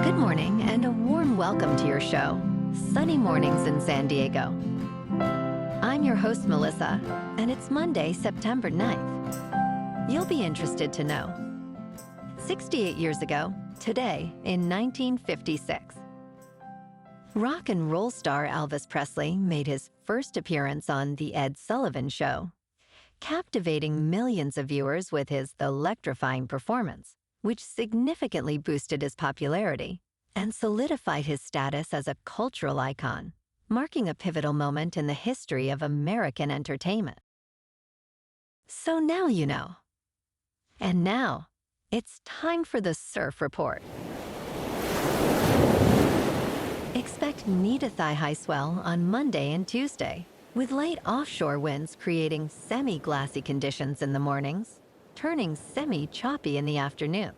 Good morning and a warm welcome to your show, Sunny Mornings in San Diego. I'm your host, Melissa, and it's Monday, September 9th. You'll be interested to know. 68 years ago, today in 1956, rock and roll star Elvis Presley made his first appearance on The Ed Sullivan Show, captivating millions of viewers with his electrifying performance, which significantly boosted his popularity and solidified his status as a cultural icon, marking a pivotal moment in the history of American entertainment. So now you know. And now, it's time for the Surf Report. Expect knee to thigh-high swell on Monday and Tuesday, with light offshore winds creating semi-glassy conditions in the mornings, turning semi-choppy in the afternoons.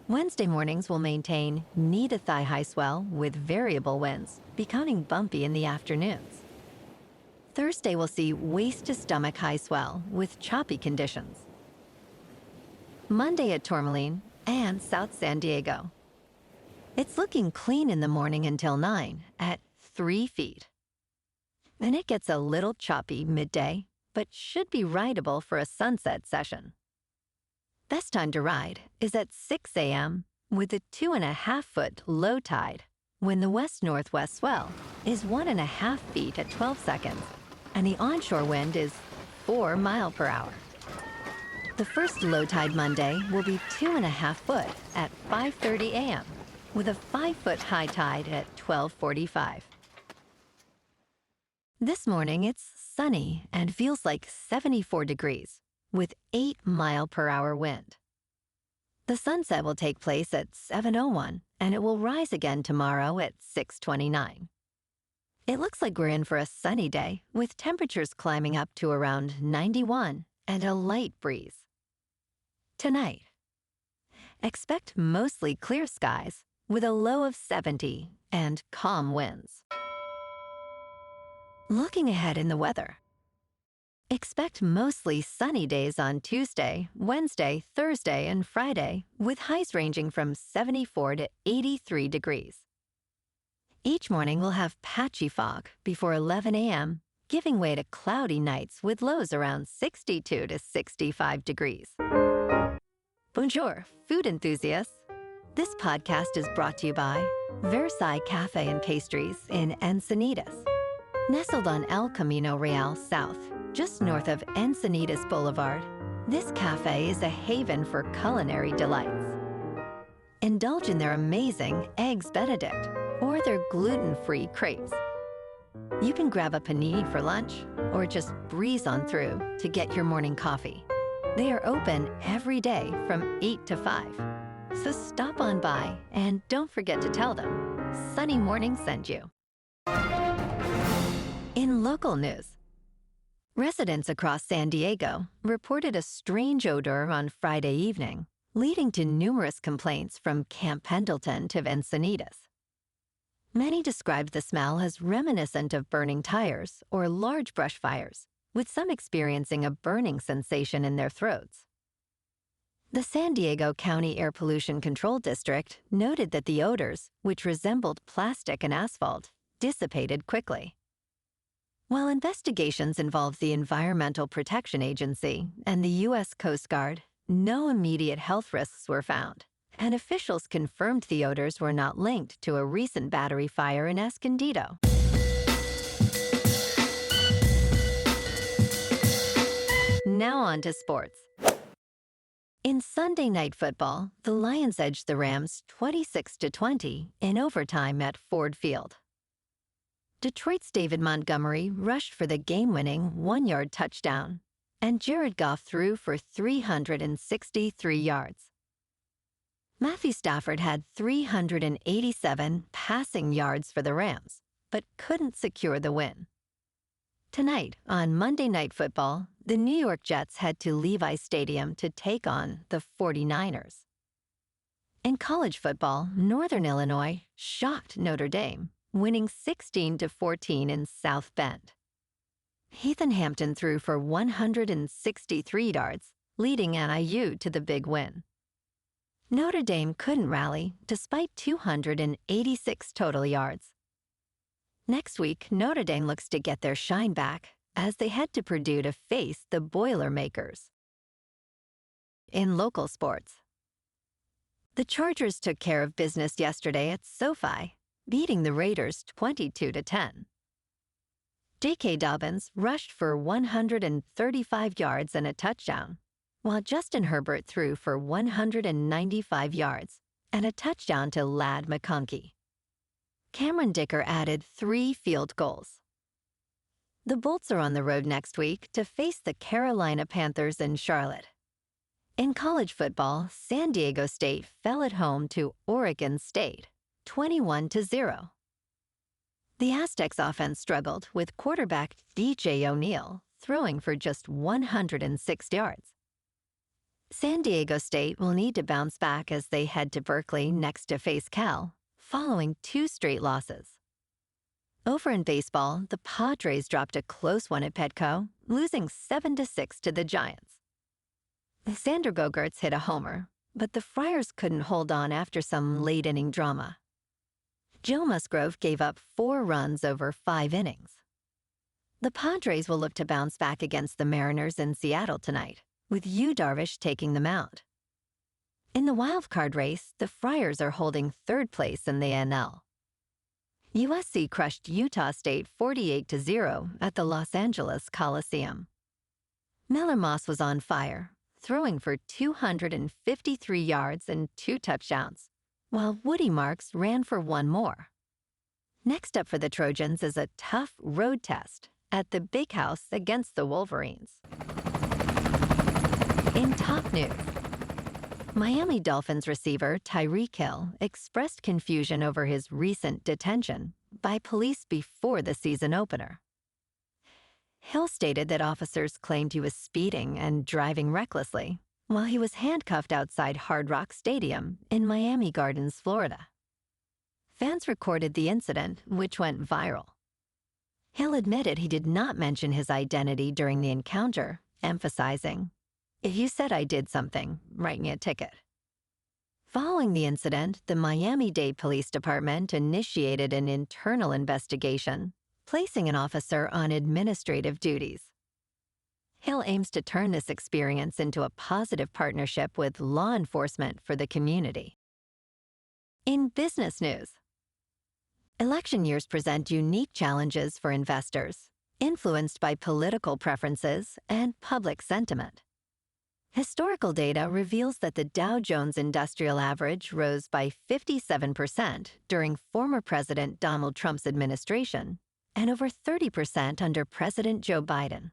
Wednesday mornings will maintain knee to thigh-high swell with variable winds, becoming bumpy in the afternoons. Thursday will see waist to stomach high swell with choppy conditions. Monday at Tourmaline and South San Diego. It's looking clean in the morning until 9 at 3 feet. Then it gets a little choppy midday, but should be rideable for a sunset session. Best time to ride is at 6 a.m. with a 2.5-foot low tide, when the west-northwest swell is 1.5 feet at 12 seconds, and the onshore wind is 4 miles per hour. The first low tide Monday will be 2.5 foot at 5:30 a.m., with a 5-foot high tide at 12:45. This morning, it's sunny and feels like 74 degrees, with 8 mile per hour wind. The sunset will take place at 7:01, and it will rise again tomorrow at 6:29. It looks like we're in for a sunny day, with temperatures climbing up to around 91 and a light breeze. Tonight, expect mostly clear skies with a low of 70 and calm winds. Looking ahead in the weather, expect mostly sunny days on Tuesday, Wednesday, Thursday, and Friday, with highs ranging from 74 to 83 degrees. Each morning will have patchy fog before 11 a.m., giving way to cloudy nights with lows around 62 to 65 degrees. Bonjour, food enthusiasts. This podcast is brought to you by Versailles Cafe and Pastries in Encinitas. Nestled on El Camino Real South, just north of Encinitas Boulevard, this cafe is a haven for culinary delights. Indulge in their amazing Eggs Benedict or their gluten-free crepes. You can grab a panini for lunch or just breeze on through to get your morning coffee. They are open every day from 8 to 5. So stop on by and don't forget to tell them Sunny Morning sent you. In local news, residents across San Diego reported a strange odor on Friday evening, leading to numerous complaints from Camp Pendleton to Encinitas. Many described the smell as reminiscent of burning tires or large brush fires, with some experiencing a burning sensation in their throats. The San Diego County Air Pollution Control District noted that the odors, which resembled plastic and asphalt, dissipated quickly. While investigations involved the Environmental Protection Agency and the U.S. Coast Guard, no immediate health risks were found, and officials confirmed the odors were not linked to a recent battery fire in Escondido. Now on to sports. In Sunday Night Football, the Lions edged the Rams 26-20 in overtime at Ford Field. Detroit's David Montgomery rushed for the game-winning 1-yard touchdown, and Jared Goff threw for 363 yards. Matthew Stafford had 387 passing yards for the Rams, but couldn't secure the win. Tonight, on Monday Night Football, the New York Jets head to Levi's Stadium to take on the 49ers. In college football, Northern Illinois shocked Notre Dame, winning 16-14 in South Bend. Ethan Hampton threw for 163 yards, leading NIU to the big win. Notre Dame couldn't rally despite 286 total yards. Next week, Notre Dame looks to get their shine back as they head to Purdue to face the Boilermakers. In local sports, the Chargers took care of business yesterday at SoFi, beating the Raiders 22-10. J.K. Dobbins rushed for 135 yards and a touchdown, while Justin Herbert threw for 195 yards and a touchdown to Ladd McConkey. Cameron Dicker added 3 field goals. The Bolts are on the road next week to face the Carolina Panthers in Charlotte. In college football, San Diego State fell at home to Oregon State, 21-0. The Aztecs' offense struggled with quarterback DJ O'Neal throwing for just 106 yards. San Diego State will need to bounce back as they head to Berkeley next to face Cal, following 2 straight losses. Over in baseball, the Padres dropped a close one at Petco, losing 7-6 to the Giants. Xander Bogaerts hit a homer, but the Friars couldn't hold on after some late-inning drama. Joe Musgrove gave up 4 runs over 5 innings. The Padres will look to bounce back against the Mariners in Seattle tonight, with Yu Darvish taking the mound. In the wild-card race, the Friars are holding 3rd place in the NL. USC crushed Utah State 48-0 at the Los Angeles Coliseum. Miller Moss was on fire, throwing for 253 yards and 2 touchdowns, while Woody Marks ran for 1 more. Next up for the Trojans is a tough road test at the Big House against the Wolverines. In top news, Miami Dolphins receiver Tyreek Hill expressed confusion over his recent detention by police before the season opener. Hill stated that officers claimed he was speeding and driving recklessly while he was handcuffed outside Hard Rock Stadium in Miami Gardens, Florida. Fans recorded the incident, which went viral. Hill admitted he did not mention his identity during the encounter, emphasizing, "If you said I did something, write me a ticket." Following the incident, the Miami-Dade Police Department initiated an internal investigation, placing an officer on administrative duties. Hill aims to turn this experience into a positive partnership with law enforcement for the community. In business news, election years present unique challenges for investors, influenced by political preferences and public sentiment. Historical data reveals that the Dow Jones Industrial Average rose by 57% during former President Donald Trump's administration and over 30% under President Joe Biden.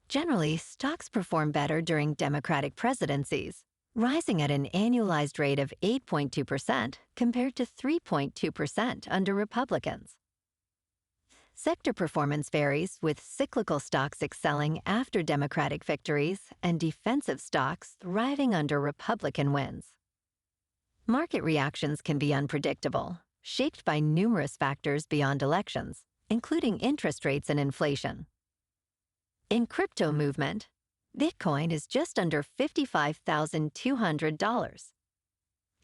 Generally, stocks perform better during Democratic presidencies, rising at an annualized rate of 8.2% compared to 3.2% under Republicans. Sector performance varies, with cyclical stocks excelling after Democratic victories and defensive stocks thriving under Republican wins. Market reactions can be unpredictable, shaped by numerous factors beyond elections, including interest rates and inflation. In crypto movement, Bitcoin is just under $55,200.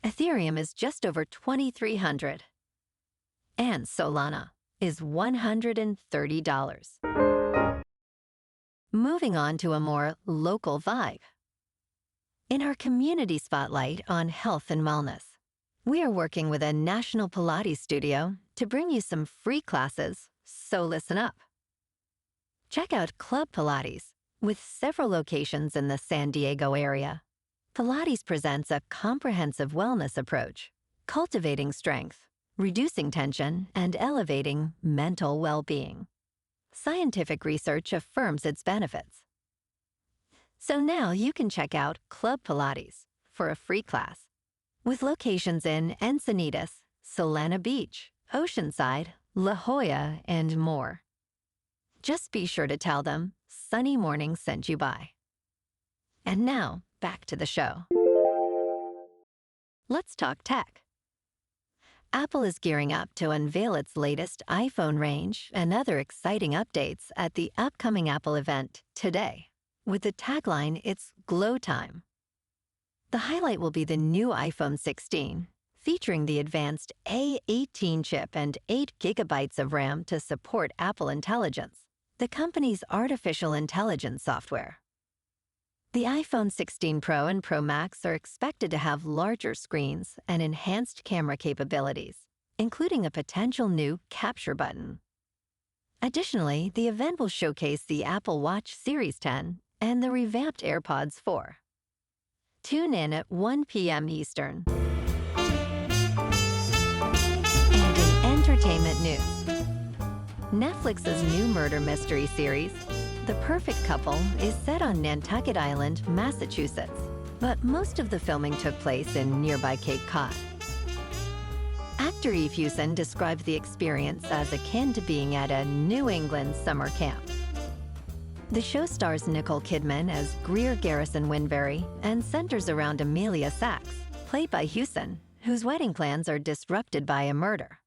Ethereum is just over $2,300. And Solana is $130. Moving on to a more local vibe. In our community spotlight on health and wellness, we are working with a national Pilates studio to bring you some free classes, so listen up. Check out Club Pilates, with several locations in the San Diego area. Pilates presents a comprehensive wellness approach, cultivating strength, reducing tension, and elevating mental well-being. Scientific research affirms its benefits. So now you can check out Club Pilates for a free class, with locations in Encinitas, Solana Beach, Oceanside, La Jolla, and more. Just be sure to tell them Sunny Morning sent you by. And now, back to the show. Let's talk tech. Apple is gearing up to unveil its latest iPhone range and other exciting updates at the upcoming Apple event today, with the tagline, "It's Glow Time." The highlight will be the new iPhone 16, featuring the advanced A18 chip and 8 gigabytes of RAM to support Apple Intelligence, the company's artificial intelligence software. The iPhone 16 Pro and Pro Max are expected to have larger screens and enhanced camera capabilities, including a potential new capture button. Additionally, the event will showcase the Apple Watch Series 10 and the revamped AirPods 4. Tune in at 1 p.m. Eastern. And in entertainment news, Netflix's new murder mystery series, The Perfect Couple, is set on Nantucket Island, Massachusetts, but most of the filming took place in nearby Cape Cod. Actor Eve Hewson described the experience as akin to being at a New England summer camp. The show stars Nicole Kidman as Greer Garrison Winbury and centers around Amelia Sachs, played by Hewson, whose wedding plans are disrupted by a murder.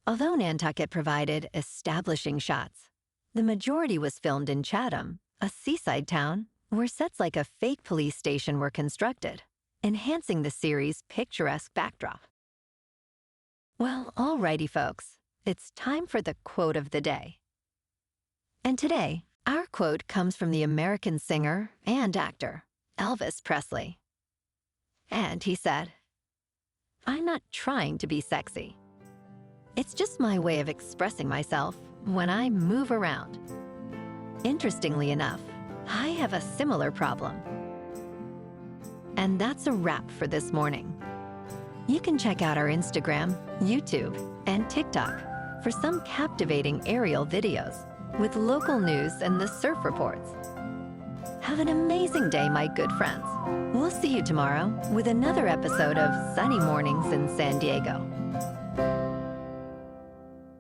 Although Nantucket provided establishing shots, the majority was filmed in Chatham, a seaside town where sets like a fake police station were constructed, enhancing the series' picturesque backdrop. Well, alrighty folks, it's time for the quote of the day. And today, our quote comes from the American singer and actor, Elvis Presley. And he said, "I'm not trying to be sexy. It's just my way of expressing myself when I move around." Interestingly enough, I have a similar problem. And that's a wrap for this morning. You can check out our Instagram, YouTube, and TikTok for some captivating aerial videos with local news and the surf reports. Have an amazing day, my good friends. We'll see you tomorrow with another episode of Sunny Mornings in San Diego.